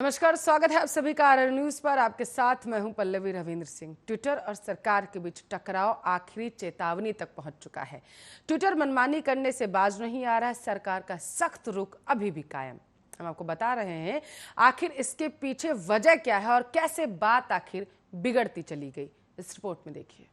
नमस्कार, स्वागत है आप सभी का आरआर न्यूज पर। आपके साथ मैं हूं पल्लवी रविंद्र सिंह। ट्विटर और सरकार के बीच टकराव आखिरी चेतावनी तक पहुंच चुका है। ट्विटर मनमानी करने से बाज नहीं आ रहा है, सरकार का सख्त रुख अभी भी कायम। हम आपको बता रहे हैं आखिर इसके पीछे वजह क्या है और कैसे बात आखिर बिगड़ती चली गई। इस रिपोर्ट में देखिए।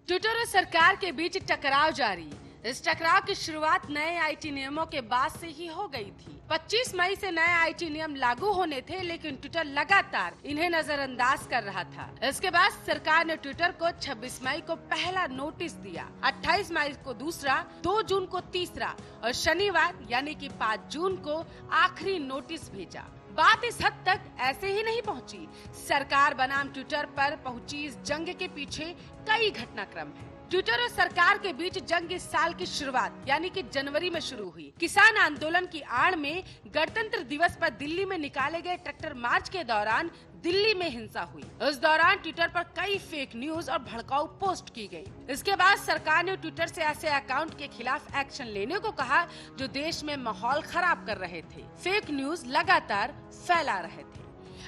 ट्विटर और सरकार के बीच टकराव जारी। इस टकराव की शुरुआत नए आईटी नियमों के बाद से ही हो गई थी। 25 मई से नए आईटी नियम लागू होने थे, लेकिन ट्विटर लगातार इन्हें नजरअंदाज कर रहा था। इसके बाद सरकार ने ट्विटर को 26 मई को पहला नोटिस दिया, 28 मई को दूसरा, 2 जून को तीसरा और शनिवार यानी कि 5 जून को आखिरी नोटिस भेजा। बात इस हद तक ऐसे ही नहीं पहुंची। सरकार बनाम ट्विटर पर पहुंची इस जंग के पीछे कई घटनाक्रम है। ट्विटर और सरकार के बीच जंग इस साल की शुरुआत यानी कि जनवरी में शुरू हुई। किसान आंदोलन की आड़ में गणतंत्र दिवस पर दिल्ली में निकाले गए ट्रैक्टर मार्च के दौरान दिल्ली में हिंसा हुई। उस दौरान ट्विटर पर कई फेक न्यूज और भड़काऊ पोस्ट की गई। इसके बाद सरकार ने ट्विटर से ऐसे अकाउंट के खिलाफ एक्शन लेने को कहा जो देश में माहौल खराब कर रहे थे, फेक न्यूज लगातार फैला रहे थे।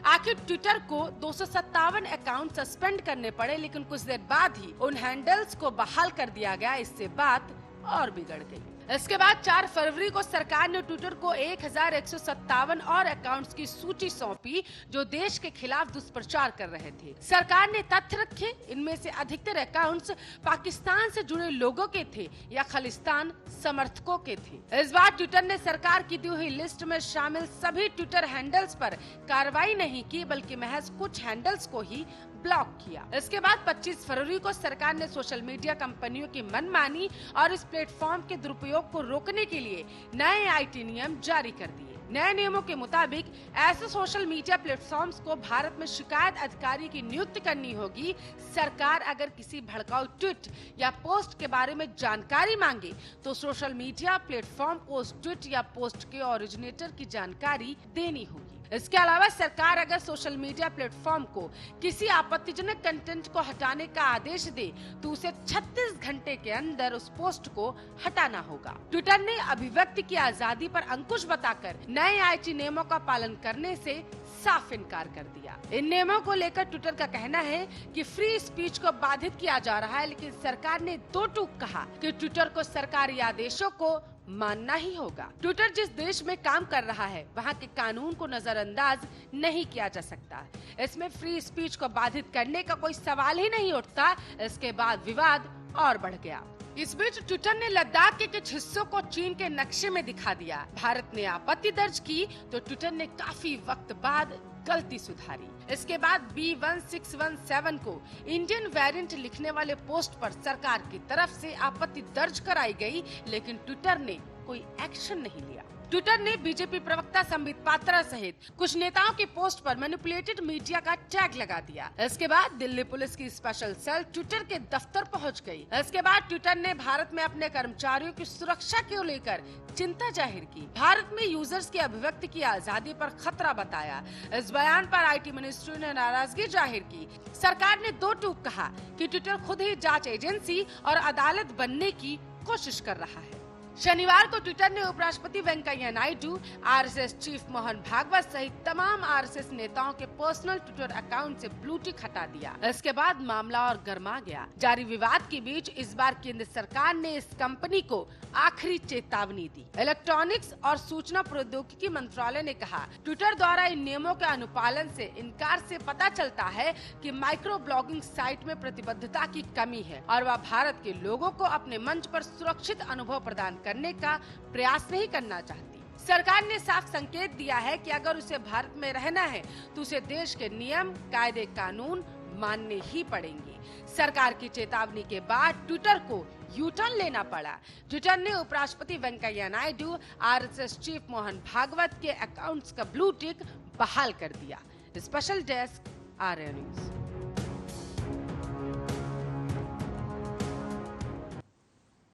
आखिर ट्विटर को 257 अकाउंट सस्पेंड करने पड़े, लेकिन कुछ देर बाद ही उन हैंडल्स को बहाल कर दिया गया। इससे बात और बिगड़ गई। इसके बाद 4 फरवरी को सरकार ने ट्विटर को 1157 और अकाउंट्स की सूची सौंपी जो देश के खिलाफ दुष्प्रचार कर रहे थे। सरकार ने तथ्य रखे, इनमें से अधिकतर अकाउंट्स पाकिस्तान से जुड़े लोगों के थे या खालिस्तान समर्थकों के थे। इस बार ट्विटर ने सरकार की दी हुई लिस्ट में शामिल सभी ट्विटर हैंडल्स पर कार्रवाई नहीं की, बल्कि महज कुछ हैंडल्स को ही ब्लॉक किया। इसके बाद 25 फरवरी को सरकार ने सोशल मीडिया कंपनियों की मनमानी और इस प्लेटफॉर्म के दुरुपयोग को रोकने के लिए नए आईटी नियम जारी कर दिए। नए नियमों के मुताबिक ऐसे सोशल मीडिया प्लेटफॉर्म्स को भारत में शिकायत अधिकारी की नियुक्ति करनी होगी। सरकार अगर किसी भड़काऊ ट्वीट या पोस्ट के बारे में जानकारी मांगे तो सोशल मीडिया प्लेटफॉर्म को उस ट्वीट या पोस्ट के ओरिजिनेटर की जानकारी देनी होगी। इसके अलावा सरकार अगर सोशल मीडिया प्लेटफॉर्म को किसी आपत्तिजनक कंटेंट को हटाने का आदेश दे तो उसे 36 घंटे के अंदर उस पोस्ट को हटाना होगा। ट्विटर ने अभिव्यक्ति की आजादी पर अंकुश बताकर नए आईटी नियमों का पालन करने से साफ इनकार कर दिया। इन नियमों को लेकर ट्विटर का कहना है कि फ्री स्पीच को बाधित किया जा रहा है, लेकिन सरकार ने दो टूक कहा कि ट्विटर को सरकारी आदेशों को मानना ही होगा। ट्विटर जिस देश में काम कर रहा है वहाँ के कानून को नजरअंदाज नहीं किया जा सकता। इसमें फ्री स्पीच को बाधित करने का कोई सवाल ही नहीं उठता। इसके बाद विवाद और बढ़ गया। इस बीच ट्विटर ने लद्दाख के कुछ हिस्सों को चीन के नक्शे में दिखा दिया। भारत ने आपत्ति दर्ज की तो ट्विटर ने काफी वक्त बाद गलती सुधारी। इसके बाद B1617 को इंडियन वेरिएंट लिखने वाले पोस्ट पर सरकार की तरफ से आपत्ति दर्ज कराई गई, लेकिन ट्विटर ने कोई एक्शन नहीं लिया। ट्विटर ने बीजेपी प्रवक्ता संबित पात्रा सहित कुछ नेताओं की पोस्ट पर मैनिपुलेटेड मीडिया का टैग लगा दिया। इसके बाद दिल्ली पुलिस की स्पेशल सेल ट्विटर के दफ्तर पहुंच गई। इसके बाद ट्विटर ने भारत में अपने कर्मचारियों की सुरक्षा को लेकर चिंता जाहिर की। भारत में यूजर्स की अभिव्यक्ति की आजादी पर खतरा बताया। इस बयान पर आईटी मिनिस्ट्री ने नाराजगी जाहिर की। सरकार ने दो टूक कहा कि ट्विटर खुद ही जांच एजेंसी और अदालत बनने की कोशिश कर रहा है। शनिवार को ट्विटर ने उपराष्ट्रपति वेंकैया नायडू, आरएसएस चीफ मोहन भागवत सहित तमाम आरएसएस नेताओं के पर्सनल ट्विटर अकाउंट से ब्लू टिक हटा दिया। इसके बाद मामला और गर्मा गया। जारी विवाद के बीच इस बार केंद्र सरकार ने इस कंपनी को आखिरी चेतावनी दी। इलेक्ट्रॉनिक्स और सूचना प्रौद्योगिकी मंत्रालय ने कहा, ट्विटर द्वारा इन नियमों के अनुपालन से इनकार से पता चलता है कि माइक्रो ब्लॉगिंग साइट में प्रतिबद्धता की कमी है और वह भारत के लोगों को अपने मंच पर सुरक्षित अनुभव प्रदान करने का प्रयास नहीं करना चाहती। सरकार ने साफ संकेत दिया है कि अगर उसे भारत में रहना है तो उसे देश के नियम, कायदे, कानून मानने ही पड़ेंगे। सरकार की चेतावनी के बाद ट्विटर को यू टर्न लेना पड़ा। ट्विटर ने उपराष्ट्रपति वेंकैया नायडू, आरएसएस चीफ मोहन भागवत के अकाउंट्स का ब्लू टिक बहाल कर दिया। Special desk, RR news.